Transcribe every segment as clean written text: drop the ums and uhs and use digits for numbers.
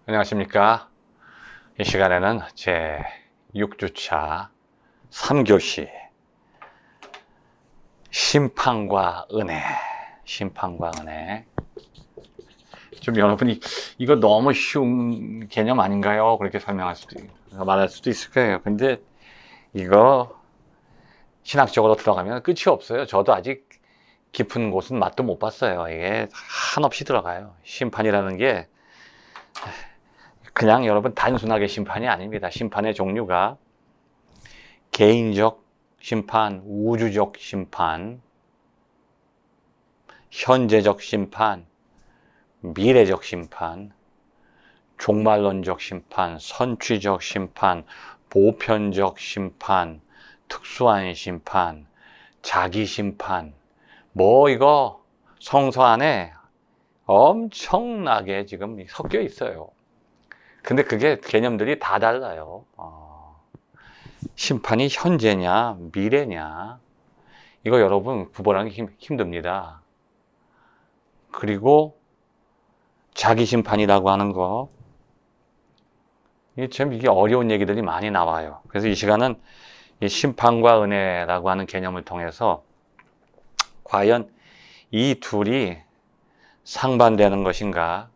안녕하십니까. 이 시간에는 제 6주차 3교시 심판과 은혜, 심판과 은혜. 좀 여러분이 이거 너무 쉬운 개념 아닌가요? 그렇게 말할 수도 있을 거예요. 근데 이거 신학적으로 들어가면 끝이 없어요. 저도 아직 깊은 곳은 맛도 못 봤어요. 이게 한없이 들어가요. 심판이라는 게 그냥 여러분 단순하게 심판이 아닙니다. 심판의 종류가 개인적 심판, 우주적 심판, 현재적 심판, 미래적 심판, 종말론적 심판, 선취적 심판, 보편적 심판, 특수한 심판, 자기 심판, 이거 성서 안에 엄청나게 지금 섞여 있어요. 근데 그게 개념들이 다 달라요. 심판이 현재냐, 미래냐, 이거 여러분 구분하기 힘듭니다. 그리고 자기 심판이라고 하는 거, 이게 어려운 얘기들이 많이 나와요. 그래서 이 시간은 이 심판과 은혜라고 하는 개념을 통해서 과연 이 둘이 상반되는 것인가,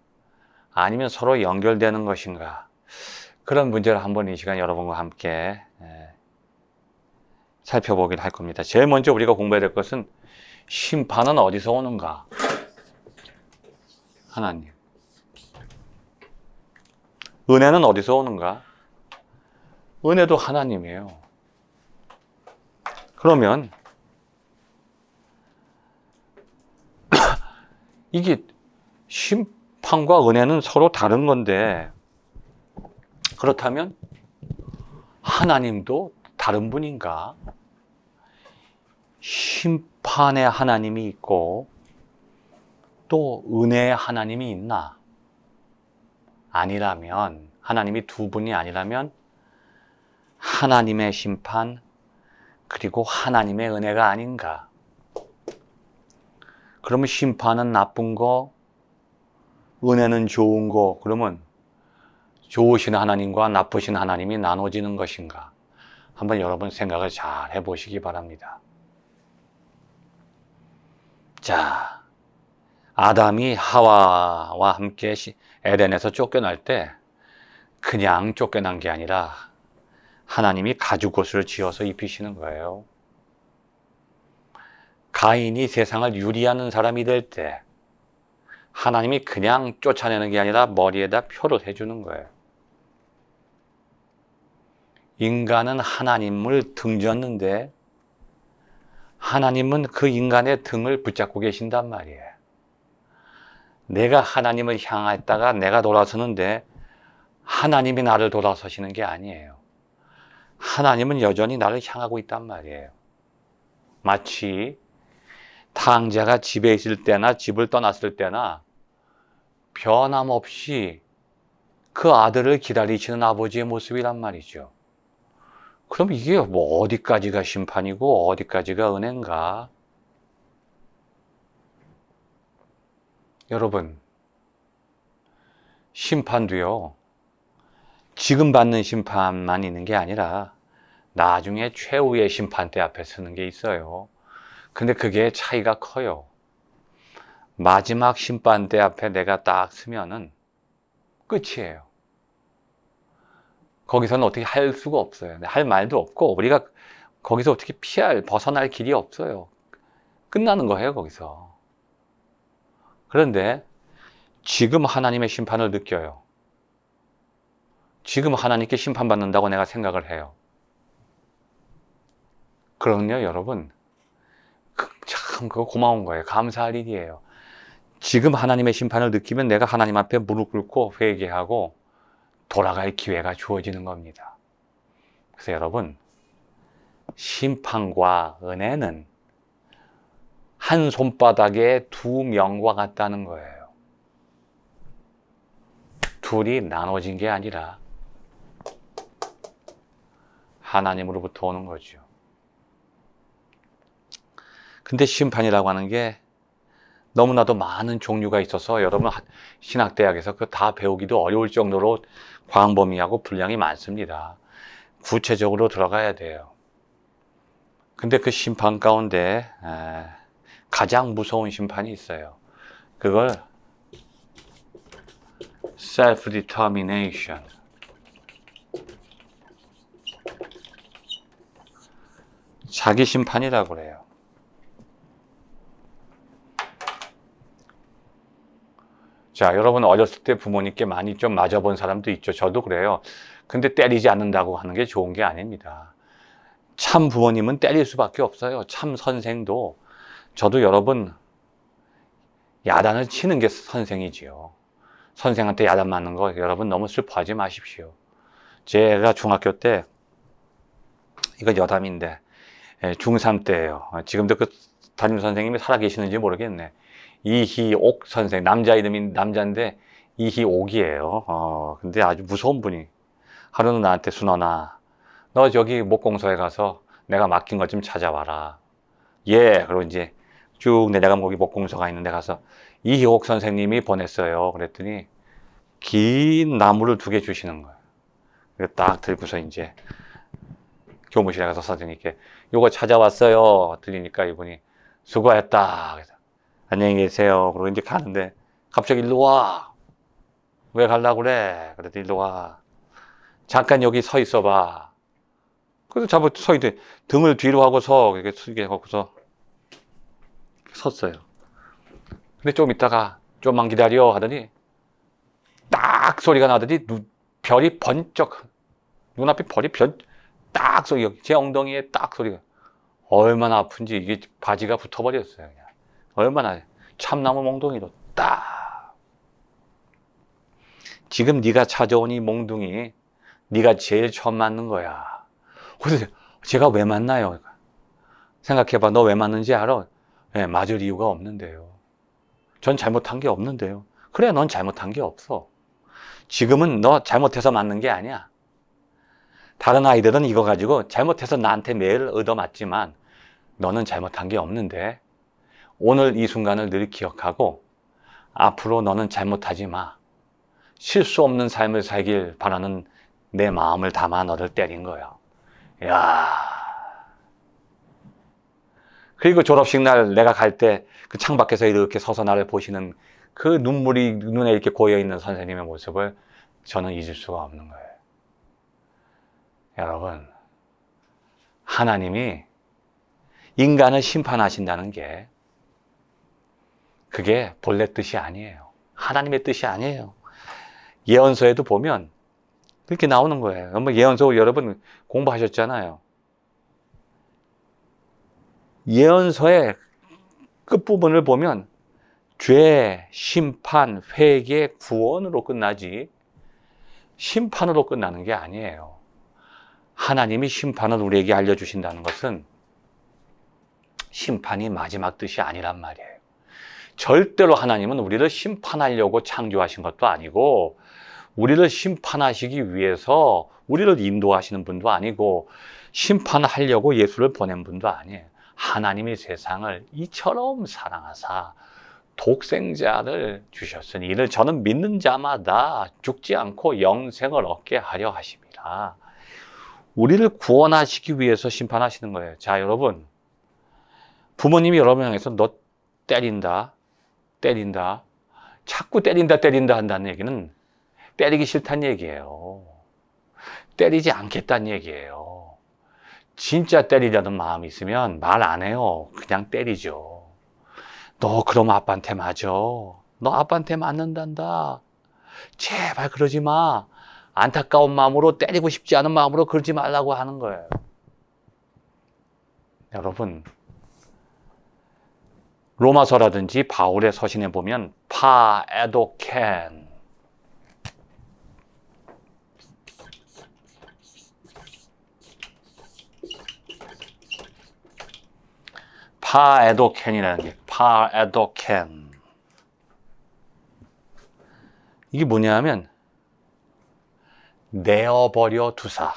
아니면 서로 연결되는 것인가, 그런 문제를 한번 이 시간 여러분과 함께 살펴보기를 할 겁니다. 제일 먼저 우리가 공부해야 될 것은 심판은 어디서 오는가? 하나님. 은혜는 어디서 오는가? 은혜도 하나님이에요. 그러면 이게 심판과 은혜는 서로 다른 건데, 그렇다면 하나님도 다른 분인가? 심판의 하나님이 있고 또 은혜의 하나님이 있나? 아니라면, 하나님이 두 분이 아니라면 하나님의 심판 그리고 하나님의 은혜가 아닌가? 그러면 심판은 나쁜 거, 은혜는 좋은 거, 그러면 좋으신 하나님과 나쁘신 하나님이 나눠지는 것인가? 한번 여러분 생각을 잘 해보시기 바랍니다. 자, 아담이 하와와 함께 에덴에서 쫓겨날 때 그냥 쫓겨난 게 아니라 하나님이 가죽옷을 지어서 입히시는 거예요. 가인이 세상을 유리하는 사람이 될 때 하나님이 그냥 쫓아내는 게 아니라 머리에다 표를 해주는 거예요. 인간은 하나님을 등졌는데 하나님은 그 인간의 등을 붙잡고 계신단 말이에요. 내가 하나님을 향했다가 내가 돌아서는데 하나님이 나를 돌아서시는 게 아니에요. 하나님은 여전히 나를 향하고 있단 말이에요. 마치 탕자가 집에 있을 때나 집을 떠났을 때나 변함없이 그 아들을 기다리시는 아버지의 모습이란 말이죠. 그럼 이게 어디까지가 심판이고 어디까지가 은혜인가? 여러분, 심판도요, 지금 받는 심판만 있는 게 아니라 나중에 최후의 심판대 앞에 서는 게 있어요. 근데 그게 차이가 커요. 마지막 심판대 앞에 내가 딱 서면은 끝이에요. 거기서는 어떻게 할 수가 없어요. 할 말도 없고 우리가 거기서 어떻게 벗어날 길이 없어요. 끝나는 거예요, 거기서. 그런데 지금 하나님의 심판을 느껴요. 지금 하나님께 심판받는다고 내가 생각을 해요. 그럼요, 여러분. 참 그거 고마운 거예요. 감사할 일이에요. 지금 하나님의 심판을 느끼면 내가 하나님 앞에 무릎 꿇고 회개하고 돌아갈 기회가 주어지는 겁니다. 그래서 여러분, 심판과 은혜는 한 손바닥에 두 명과 같다는 거예요. 둘이 나눠진 게 아니라 하나님으로부터 오는 거죠. 근데 심판이라고 하는 게 너무나도 많은 종류가 있어서 여러분 신학대학에서 그거 다 배우기도 어려울 정도로 광범위하고 분량이 많습니다. 구체적으로 들어가야 돼요. 근데 그 심판 가운데 가장 무서운 심판이 있어요. 그걸 self-determination, 자기 심판이라고 그래요. 자, 여러분 어렸을 때 부모님께 많이 좀 맞아본 사람도 있죠. 저도 그래요. 근데 때리지 않는다고 하는 게 좋은 게 아닙니다. 참 부모님은 때릴 수밖에 없어요. 참 선생도. 저도 여러분 야단을 치는 게 선생이지요. 선생한테 야단 맞는 거 여러분 너무 슬퍼하지 마십시오. 제가 중학교 때, 이거 여담인데 중3 때예요. 지금도 그 담임 선생님이 살아계시는지 모르겠네. 이희옥 선생, 남자 이름인 남자인데 이희옥이에요. 근데 아주 무서운 분이 하루는 나한테 순원아, 너 저기 목공소에 가서 내가 맡긴 것 좀 찾아와라. 예, 그리고 이제 쭉 내려가면 거기 목공소가 있는데 가서 이희옥 선생님이 보냈어요. 그랬더니 긴 나무를 2개 주시는 거예요. 딱 들고서 이제 교무실에 가서 선생님께 요거 찾아왔어요. 드리니까 이분이 수고했다. 그래서 안녕히 계세요. 그러고 이제 가는데 갑자기 일로 와. 왜 가려고 그래? 그랬더니 일로 와. 잠깐 여기 서 있어 봐. 그래서 잡아 서 있는데 등을 뒤로 하고서 이렇게 숙여 하고서 섰어요. 근데 좀 있다가 좀만 기다려 하더니 딱 소리가 나더니 별이 번쩍, 눈앞에 별이 딱 소리가, 제 엉덩이에 딱 소리가. 얼마나 아픈지 이게 바지가 붙어버렸어요. 그냥. 얼마나. 참나무 몽둥이로 딱. 지금 네가 찾아온 이 몽둥이 네가 제일 처음 맞는 거야. 그래서 제가 왜 맞나요? 생각해봐. 너 왜 맞는지 알아? 네, 맞을 이유가 없는데요. 전 잘못한 게 없는데요. 그래, 넌 잘못한 게 없어. 지금은 너 잘못해서 맞는 게 아니야. 다른 아이들은 이거 가지고 잘못해서 나한테 매일 얻어맞지만 너는 잘못한 게 없는데 오늘 이 순간을 늘 기억하고 앞으로 너는 잘못하지 마. 실수 없는 삶을 살길 바라는 내 마음을 담아 너를 때린 거예요. 야. 그리고 졸업식 날 내가 갈 때 그 창밖에서 이렇게 서서 나를 보시는 그 눈물이 눈에 이렇게 고여 있는 선생님의 모습을 저는 잊을 수가 없는 거예요. 여러분, 하나님이 인간을 심판하신다는 게 그게 본래 뜻이 아니에요. 하나님의 뜻이 아니에요. 예언서에도 보면 그렇게 나오는 거예요. 예언서 여러분 공부하셨잖아요. 예언서의 끝부분을 보면 죄, 심판, 회개, 구원으로 끝나지 심판으로 끝나는 게 아니에요. 하나님이 심판을 우리에게 알려주신다는 것은 심판이 마지막 뜻이 아니란 말이에요. 절대로 하나님은 우리를 심판하려고 창조하신 것도 아니고 우리를 심판하시기 위해서 우리를 인도하시는 분도 아니고 심판하려고 예수를 보낸 분도 아니에요. 하나님이 세상을 이처럼 사랑하사 독생자를 주셨으니 이를 저는 믿는 자마다 죽지 않고 영생을 얻게 하려 하심이라. 우리를 구원하시기 위해서 심판하시는 거예요. 자, 여러분, 부모님이 여러분 향해서 너 때린다, 자꾸 때린다 한다는 얘기는 때리기 싫다는 얘기예요. 때리지 않겠다는 얘기예요. 진짜 때리려는 마음이 있으면 말 안 해요. 그냥 때리죠. 너 그럼 아빠한테 맞아. 너 아빠한테 맞는단다. 제발 그러지 마. 안타까운 마음으로, 때리고 싶지 않은 마음으로 그러지 말라고 하는 거예요. 여러분, 로마서라든지 바울의 서신에 보면 파에도켄, 파에도켄이라는 게 파에도켄, 이게 뭐냐 하면 내어버려 두사,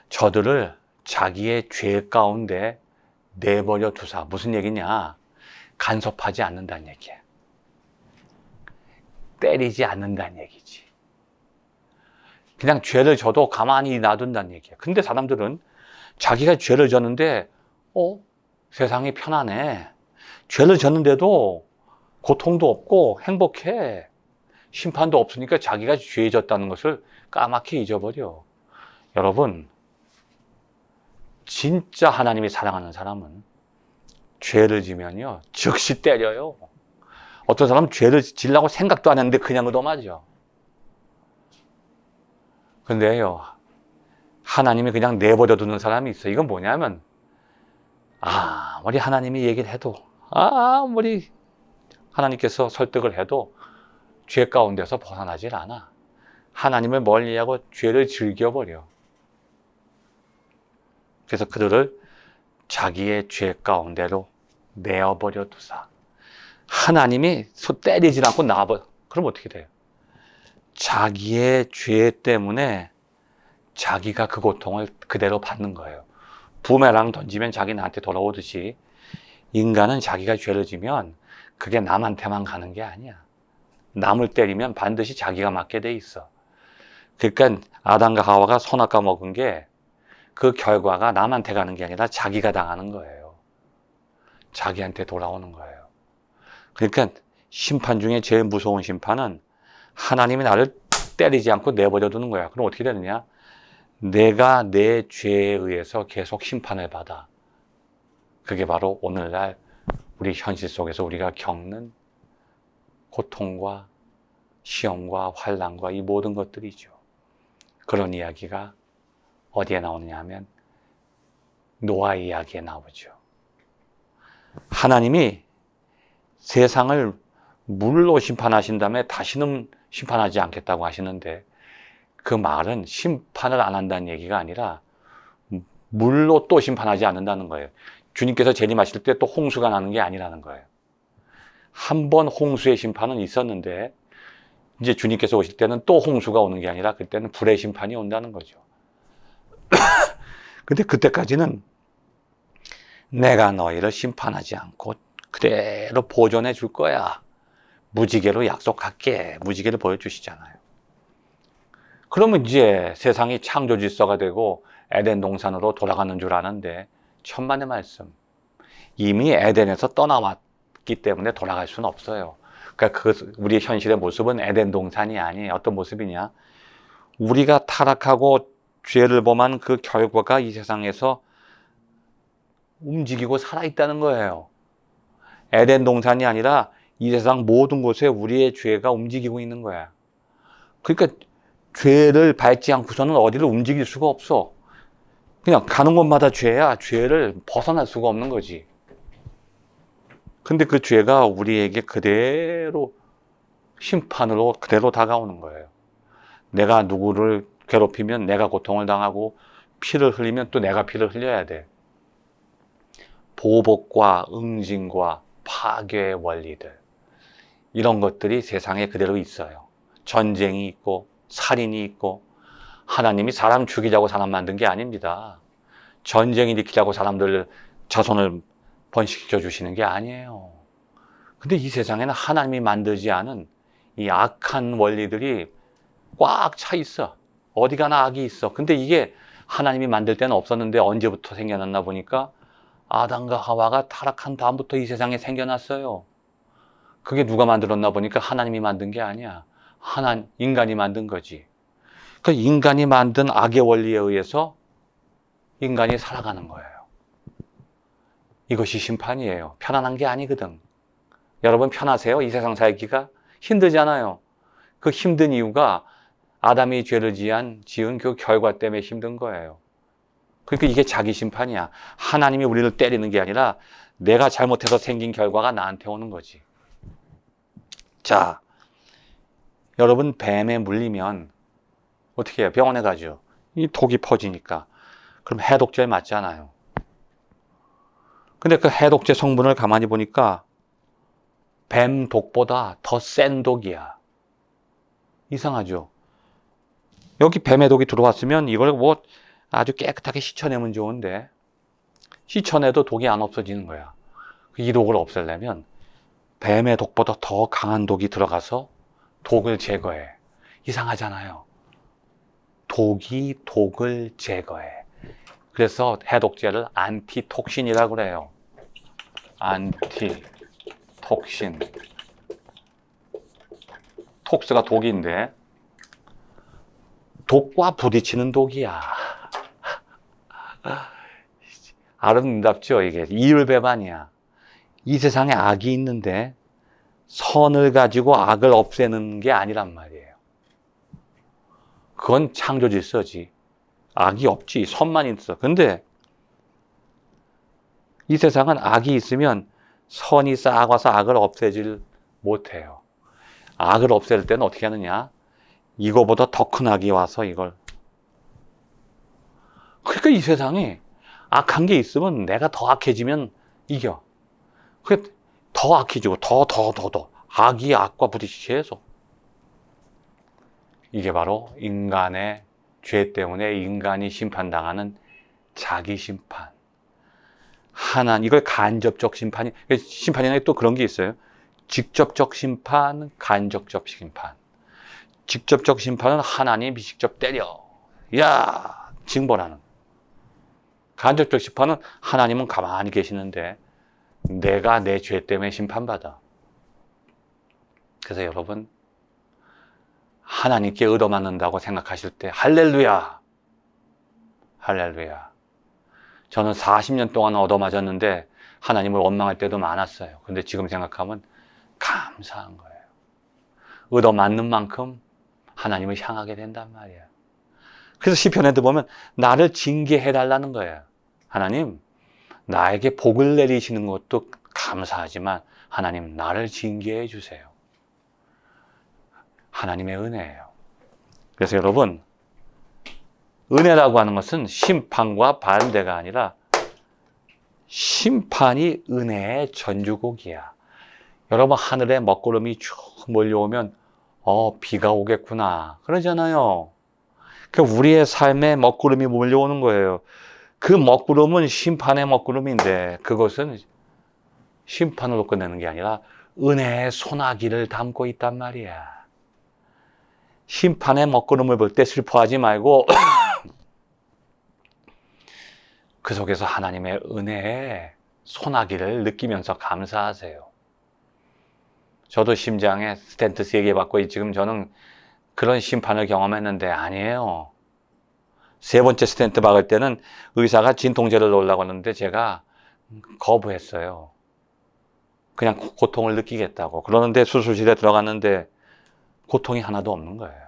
저들을 자기의 죄 가운데 내버려 두사. 무슨 얘기냐? 간섭하지 않는다는 얘기야. 때리지 않는다는 얘기지. 그냥 죄를 져도 가만히 놔둔다는 얘기야. 근데 사람들은 자기가 죄를 졌는데 세상이 편하네. 죄를 졌는데도 고통도 없고 행복해. 심판도 없으니까 자기가 죄 졌다는 것을 까맣게 잊어버려. 여러분, 진짜 하나님이 사랑하는 사람은 죄를 지면요 즉시 때려요. 어떤 사람은 죄를 지려고 생각도 안 했는데 그냥 얻어맞아. 근데요, 하나님이 그냥 내버려 두는 사람이 있어. 이건 뭐냐면, 아무리 하나님이 얘기를 해도, 아무리 하나님께서 설득을 해도 죄 가운데서 벗어나질 않아. 하나님을 멀리하고 죄를 즐겨버려. 그래서 그들을 자기의 죄 가운데로 내어버려 두사. 하나님이 때리질 않고 놔버려. 그럼 어떻게 돼요? 자기의 죄 때문에 자기가 그 고통을 그대로 받는 거예요. 부메랑 던지면 자기 나한테 돌아오듯이 인간은 자기가 죄를 지면 그게 남한테만 가는 게 아니야. 남을 때리면 반드시 자기가 맞게 돼 있어. 그러니까 아담과 하와가 선악과 먹은 게 그 결과가 남한테 가는 게 아니라 자기가 당하는 거예요. 자기한테 돌아오는 거예요. 그러니까 심판 중에 제일 무서운 심판은 하나님이 나를 때리지 않고 내버려 두는 거야. 그럼 어떻게 되느냐? 내가 내 죄에 의해서 계속 심판을 받아. 그게 바로 오늘날 우리 현실 속에서 우리가 겪는 고통과 시험과 환난과 이 모든 것들이죠. 그런 이야기가 어디에 나오느냐 하면 노아 이야기에 나오죠. 하나님이 세상을 물로 심판하신 다음에 다시는 심판하지 않겠다고 하시는데, 그 말은 심판을 안 한다는 얘기가 아니라 물로 또 심판하지 않는다는 거예요. 주님께서 재림하실 때 또 홍수가 나는 게 아니라는 거예요. 한 번 홍수의 심판은 있었는데 이제 주님께서 오실 때는 또 홍수가 오는 게 아니라 그때는 불의 심판이 온다는 거죠. 근데 그때까지는 내가 너희를 심판하지 않고 그대로 보존해 줄 거야. 무지개로 약속할게. 무지개를 보여주시잖아요. 그러면 이제 세상이 창조 질서가 되고 에덴 동산으로 돌아가는 줄 아는데, 천만의 말씀. 이미 에덴에서 떠나왔기 때문에 돌아갈 수는 없어요. 그러니까 우리의 현실의 모습은 에덴 동산이 아니에요. 어떤 모습이냐? 우리가 타락하고 죄를 범한 그 결과가 이 세상에서 움직이고 살아있다는 거예요. 에덴 동산이 아니라 이 세상 모든 곳에 우리의 죄가 움직이고 있는 거야. 그러니까 죄를 밟지 않고서는 어디를 움직일 수가 없어. 그냥 가는 곳마다 죄야. 죄를 벗어날 수가 없는 거지. 근데 그 죄가 우리에게 그대로 심판으로 그대로 다가오는 거예요. 내가 누구를 괴롭히면 내가 고통을 당하고, 피를 흘리면 또 내가 피를 흘려야 돼. 보복과 응징과 파괴의 원리들, 이런 것들이 세상에 그대로 있어요. 전쟁이 있고 살인이 있고. 하나님이 사람 죽이자고 사람 만든 게 아닙니다. 전쟁 일으키자고 사람들 자손을 번식시켜 주시는 게 아니에요. 근데 이 세상에는 하나님이 만들지 않은 이 악한 원리들이 꽉 차 있어. 어디 가나 악이 있어. 근데 이게 하나님이 만들 때는 없었는데 언제부터 생겨났나 보니까 아담과 하와가 타락한 다음부터 이 세상에 생겨났어요. 그게 누가 만들었나 보니까 하나님이 만든 게 아니야. 인간이 만든 거지. 그 인간이 만든 악의 원리에 의해서 인간이 살아가는 거예요. 이것이 심판이에요. 편안한 게 아니거든. 여러분 편하세요? 이 세상 살기가 힘들잖아요. 그 힘든 이유가 아담이 죄를 지은 그 결과 때문에 힘든 거예요. 그러니까 이게 자기 심판이야. 하나님이 우리를 때리는 게 아니라 내가 잘못해서 생긴 결과가 나한테 오는 거지. 자, 여러분 뱀에 물리면 어떻게 해요? 병원에 가죠. 이 독이 퍼지니까. 그럼 해독제 맞잖아요. 근데 그 해독제 성분을 가만히 보니까 뱀 독보다 더 센 독이야. 이상하죠? 여기 뱀의 독이 들어왔으면 이걸 뭐 아주 깨끗하게 씻어내면 좋은데, 씻어내도 독이 안 없어지는 거야. 이 독을 없애려면 뱀의 독보다 더 강한 독이 들어가서 독을 제거해. 이상하잖아요. 독이 독을 제거해. 그래서 해독제를 안티톡신이라고 그래요. 안티톡신. 톡스가 독인데 독과 부딪히는 독이야. 아름답죠, 이게. 이율배반이야. 이 세상에 악이 있는데 선을 가지고 악을 없애는 게 아니란 말이에요. 그건 창조 질서지. 악이 없지. 선만 있어. 근데 이 세상은 악이 있으면 선이 쌓아가서 악을 없애질 못해요. 악을 없앨 때는 어떻게 하느냐? 이거보다 더 큰 악이 와서 이걸. 그러니까 이 세상에 악한 게 있으면 내가 더 악해지면 이겨. 그게 더 악해지고 더. 악이 악과 부딪히해서. 이게 바로 인간의 죄 때문에 인간이 심판당하는 자기 심판. 이걸 간접적 심판이나 또 그런 게 있어요. 직접적 심판, 간접적 심판. 직접적 심판은 하나님이 직접 때려. 야! 징벌하는. 간접적 심판은 하나님은 가만히 계시는데 내가 내 죄 때문에 심판받아. 그래서 여러분, 하나님께 얻어맞는다고 생각하실 때 할렐루야! 할렐루야! 저는 40년 동안 얻어맞았는데 하나님을 원망할 때도 많았어요. 근데 지금 생각하면 감사한 거예요. 얻어맞는 만큼 하나님을 향하게 된단 말이에요. 그래서 시편에도 보면 나를 징계해달라는 거예요. 하나님, 나에게 복을 내리시는 것도 감사하지만 하나님, 나를 징계해 주세요. 하나님의 은혜예요. 그래서 여러분, 은혜라고 하는 것은 심판과 반대가 아니라 심판이 은혜의 전주곡이야. 여러분, 하늘에 먹구름이 쭉 몰려오면 비가 오겠구나 그러잖아요. 그 우리의 삶에 먹구름이 몰려오는 거예요. 그 먹구름은 심판의 먹구름인데 그것은 심판으로 끝내는 게 아니라 은혜의 소나기를 담고 있단 말이야. 심판의 먹구름을 볼 때 슬퍼하지 말고 그 속에서 하나님의 은혜의 소나기를 느끼면서 감사하세요. 저도 심장에 스텐트 3개 받고 지금 저는 그런 심판을 경험했는데 아니에요. 3번째 스텐트 박을 때는 의사가 진통제를 놓으려고 하는데 제가 거부했어요. 그냥 고통을 느끼겠다고. 그러는데 수술실에 들어갔는데 고통이 하나도 없는 거예요.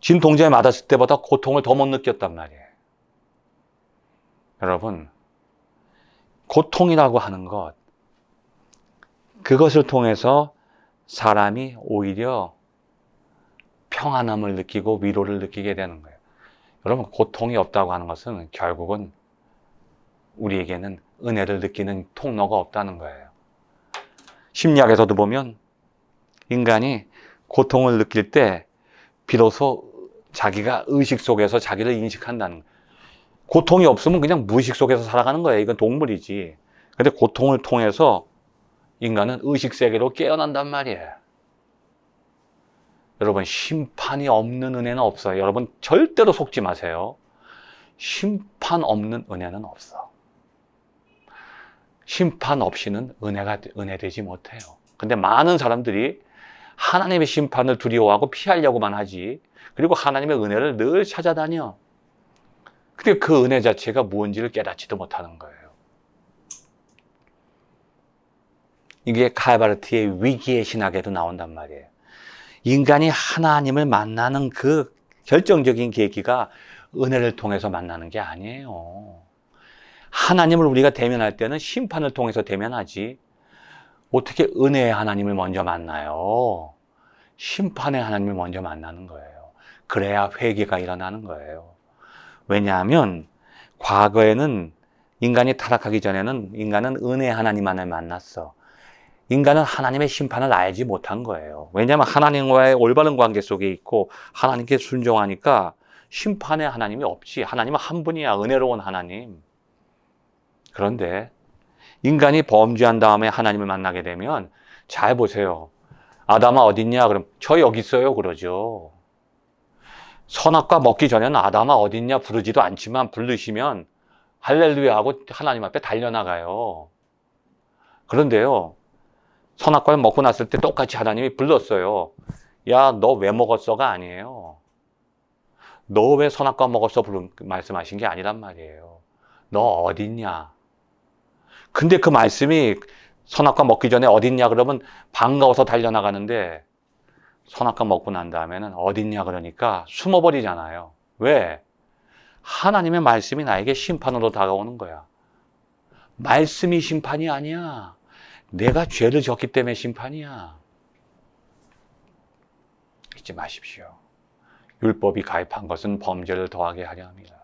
진통제 맞았을 때보다 고통을 더 못 느꼈단 말이에요. 여러분, 고통이라고 하는 것, 그것을 통해서 사람이 오히려 평안함을 느끼고 위로를 느끼게 되는 거예요. 여러분, 고통이 없다고 하는 것은 결국은 우리에게는 은혜를 느끼는 통로가 없다는 거예요. 심리학에서도 보면 인간이 고통을 느낄 때 비로소 자기가 의식 속에서 자기를 인식한다는 거예요. 고통이 없으면 그냥 무의식 속에서 살아가는 거예요. 이건 동물이지. 근데 고통을 통해서 인간은 의식 세계로 깨어난단 말이에요. 여러분, 심판이 없는 은혜는 없어요. 여러분, 절대로 속지 마세요. 심판 없는 은혜는 없어. 심판 없이는 은혜 되지 못해요. 근데 많은 사람들이 하나님의 심판을 두려워하고 피하려고만 하지. 그리고 하나님의 은혜를 늘 찾아다녀. 근데 그 은혜 자체가 무엇인지를 깨닫지도 못하는 거예요. 이게 칼바르트의 위기의 신학에도 나온단 말이에요. 인간이 하나님을 만나는 그 결정적인 계기가 은혜를 통해서 만나는 게 아니에요. 하나님을 우리가 대면할 때는 심판을 통해서 대면하지. 어떻게 은혜의 하나님을 먼저 만나요? 심판의 하나님을 먼저 만나는 거예요. 그래야 회개가 일어나는 거예요. 왜냐하면 과거에는 인간이 타락하기 전에는 인간은 은혜의 하나님만을 만났어. 인간은 하나님의 심판을 알지 못한 거예요. 왜냐하면 하나님과의 올바른 관계 속에 있고 하나님께 순종하니까 심판의 하나님이 없지. 하나님은 한 분이야. 은혜로운 하나님. 그런데 인간이 범죄한 다음에 하나님을 만나게 되면 잘 보세요. 아담아 어딨냐? 그럼 저 여기 있어요 그러죠. 선악과 먹기 전에는 아담아 어딨냐 부르지도 않지만 부르시면 할렐루야 하고 하나님 앞에 달려나가요. 그런데요, 선악과를 먹고 났을 때 똑같이 하나님이 불렀어요. 야, 너 왜 먹었어가 아니에요. 너 왜 선악과 먹었어 말씀하신 게 아니란 말이에요. 너 어딨냐. 근데 그 말씀이 선악과 먹기 전에 어딨냐 그러면 반가워서 달려나가는데 선악과 먹고 난 다음에는 어딨냐 그러니까 숨어버리잖아요. 왜? 하나님의 말씀이 나에게 심판으로 다가오는 거야. 말씀이 심판이 아니야. 내가 죄를 졌기 때문에 심판이야. 잊지 마십시오. 율법이 가입한 것은 범죄를 더하게 하려 합니다.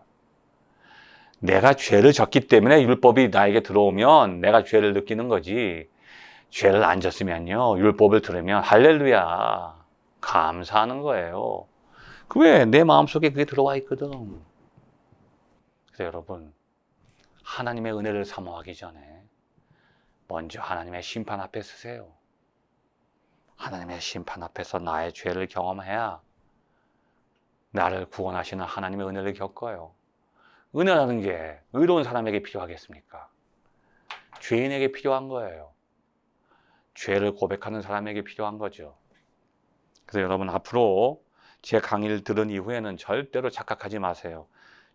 내가 죄를 졌기 때문에 율법이 나에게 들어오면 내가 죄를 느끼는 거지. 죄를 안 졌으면요, 율법을 들으면 할렐루야 감사하는 거예요. 왜? 내 마음속에 그게 들어와 있거든. 그래서 여러분, 하나님의 은혜를 사모하기 전에 먼저 하나님의 심판 앞에 서세요. 하나님의 심판 앞에서 나의 죄를 경험해야 나를 구원하시는 하나님의 은혜를 겪어요. 은혜라는 게 의로운 사람에게 필요하겠습니까? 죄인에게 필요한 거예요. 죄를 고백하는 사람에게 필요한 거죠. 그래서 여러분, 앞으로 제 강의를 들은 이후에는 절대로 착각하지 마세요.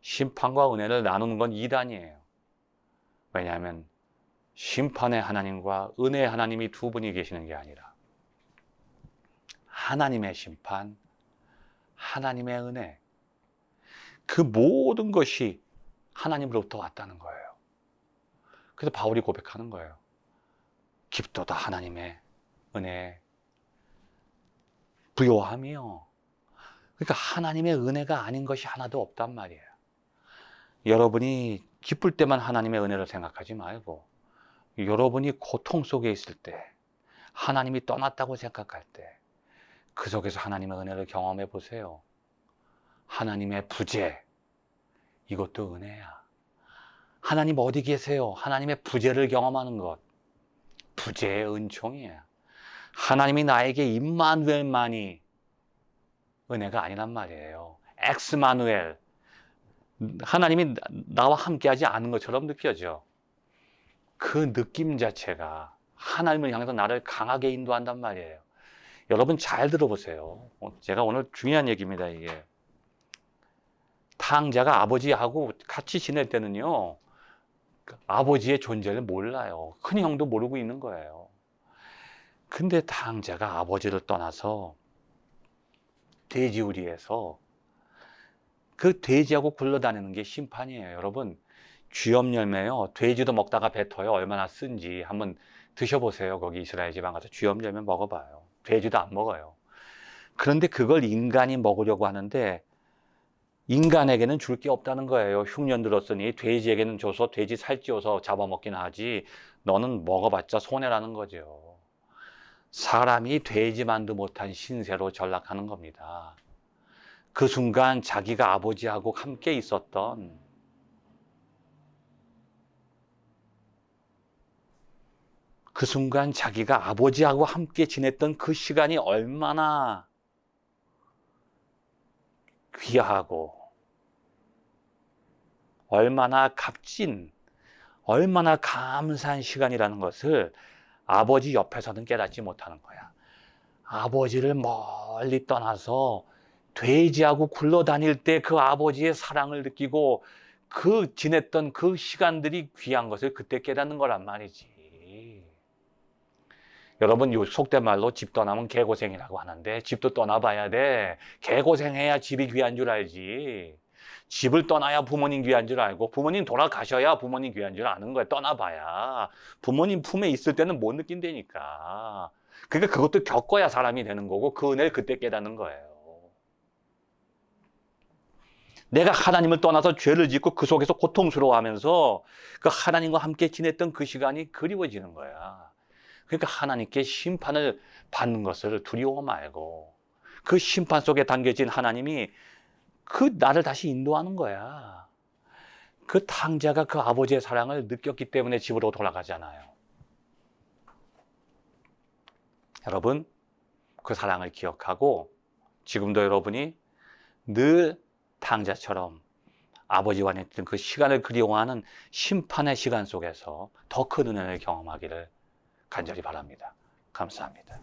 심판과 은혜를 나누는 건 이단이에요. 왜냐하면 심판의 하나님과 은혜의 하나님이 두 분이 계시는 게 아니라 하나님의 심판, 하나님의 은혜, 그 모든 것이 하나님으로부터 왔다는 거예요. 그래서 바울이 고백하는 거예요. 깊도다 하나님의 은혜 부요함이요. 그러니까 하나님의 은혜가 아닌 것이 하나도 없단 말이에요. 여러분이 기쁠 때만 하나님의 은혜를 생각하지 말고, 여러분이 고통 속에 있을 때, 하나님이 떠났다고 생각할 때, 그 속에서 하나님의 은혜를 경험해 보세요. 하나님의 부재, 이것도 은혜야. 하나님 어디 계세요? 하나님의 부재를 경험하는 것, 부재의 은총이에요. 하나님이 나에게 임마누엘만이 은혜가 아니란 말이에요. 엑스마누엘, 하나님이 나와 함께하지 않은 것처럼 느껴져. 그 느낌 자체가 하나님을 향해서 나를 강하게 인도한단 말이에요. 여러분 잘 들어보세요. 제가 오늘 중요한 얘기입니다. 이게 탕자가 아버지하고 같이 지낼 때는요, 아버지의 존재를 몰라요. 큰 형도 모르고 있는 거예요. 근데 탕자가 아버지를 떠나서 돼지우리에서 그 돼지하고 굴러다니는 게 심판이에요. 여러분, 쥐염 열매요, 돼지도 먹다가 뱉어요. 얼마나 쓴지 한번 드셔보세요. 거기 이스라엘 지방 가서 쥐염 열매 먹어봐요. 돼지도 안 먹어요. 그런데 그걸 인간이 먹으려고 하는데 인간에게는 줄 게 없다는 거예요. 흉년 들었으니 돼지에게는 줘서 돼지 살찌워서 잡아먹긴 하지 너는 먹어봤자 손해라는 거죠. 사람이 돼지만도 못한 신세로 전락하는 겁니다. 그 순간 자기가 아버지하고 함께 있었던, 그 순간 자기가 아버지하고 함께 지냈던 그 시간이 얼마나 귀하고 얼마나 값진, 얼마나 감사한 시간이라는 것을 아버지 옆에서는 깨닫지 못하는 거야. 아버지를 멀리 떠나서 돼지하고 굴러다닐 때 그 아버지의 사랑을 느끼고 그 지냈던 그 시간들이 귀한 것을 그때 깨닫는 거란 말이지. 여러분, 요 속된 말로 집 떠나면 개고생이라고 하는데 집도 떠나봐야 돼. 개고생해야 집이 귀한 줄 알지. 집을 떠나야 부모님 귀한 줄 알고 부모님 돌아가셔야 부모님 귀한 줄 아는 거야. 떠나봐야. 부모님 품에 있을 때는 못 느낀다니까. 그러니까 그것도 겪어야 사람이 되는 거고 그 은혜를 그때 깨닫는 거예요. 내가 하나님을 떠나서 죄를 짓고 그 속에서 고통스러워하면서 그 하나님과 함께 지냈던 그 시간이 그리워지는 거야. 그러니까 하나님께 심판을 받는 것을 두려워 말고 그 심판 속에 담겨진 하나님이 그 나를 다시 인도하는 거야. 그 탕자가 그 아버지의 사랑을 느꼈기 때문에 집으로 돌아가잖아요. 여러분, 그 사랑을 기억하고 지금도 여러분이 늘 탕자처럼 아버지와 냈던 그 시간을 그리워하는 심판의 시간 속에서 더 큰 은혜를 경험하기를 간절히 바랍니다. 감사합니다.